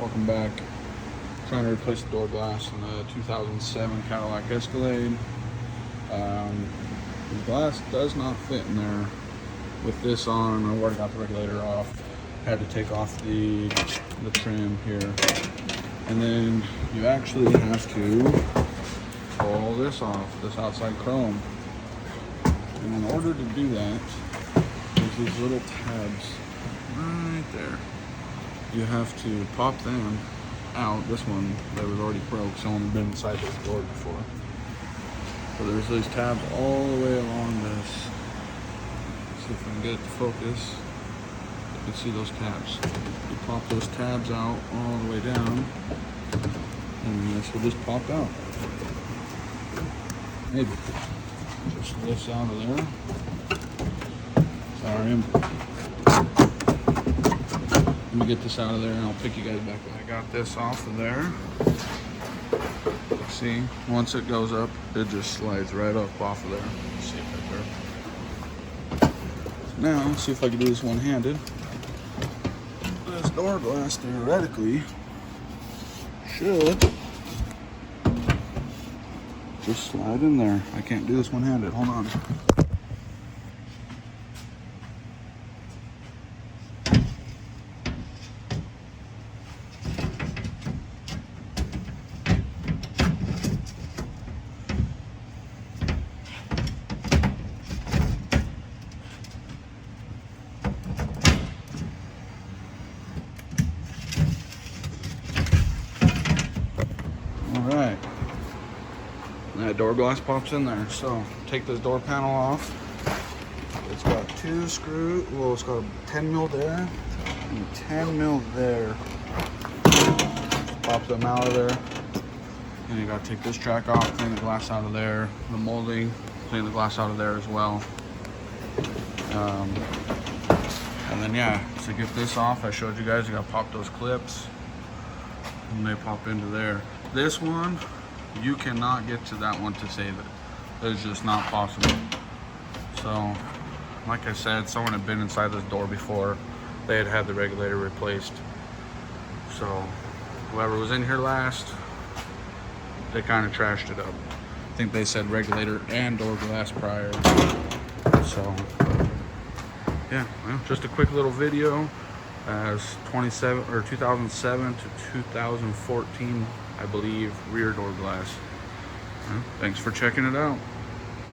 Welcome back. Trying to replace the door glass in the 2007 Cadillac Escalade. The glass does not fit in there with this on. I already got the regulator off. Had to take off the trim here. And then you actually have to pull this off, this outside chrome. And in order to do that, there's these little tabs right there. You have to pop them out. This one that was already broke, someone had been inside this door before. So there's these tabs all the way along this. Let's see if I can get it to focus. You can see those tabs. You pop those tabs out all the way down, and this will just pop out. Maybe. Just this out of there. Sorry. Let me get this out of there and I'll pick you guys back up. I got this off of there. See, once it goes up, it just slides right up off of there. Let's see if I can. Now, let's see if I can do this one-handed. This door glass theoretically should just slide in there. I can't do this one-handed. Hold on. Alright, that door glass pops in there. So take this door panel off. It's got two screws. Well, it's got a 10 mil there and a 10 mil there. Pop them out of there. And you gotta take this track off, clean the glass out of there, the molding, clean the glass out of there as well. And then yeah, to get this off, I showed you guys, you gotta pop those clips and they pop into there. This one, you cannot get to that one to save it. It's just not possible. So, like I said, someone had been inside this door before. They had had the regulator replaced. So, whoever was in here last, they kind of trashed it up. I think they said regulator and door glass prior. So, yeah, well, just a quick little video as 2007 to 2014, I believe, rear door glass. Well, thanks for checking it out.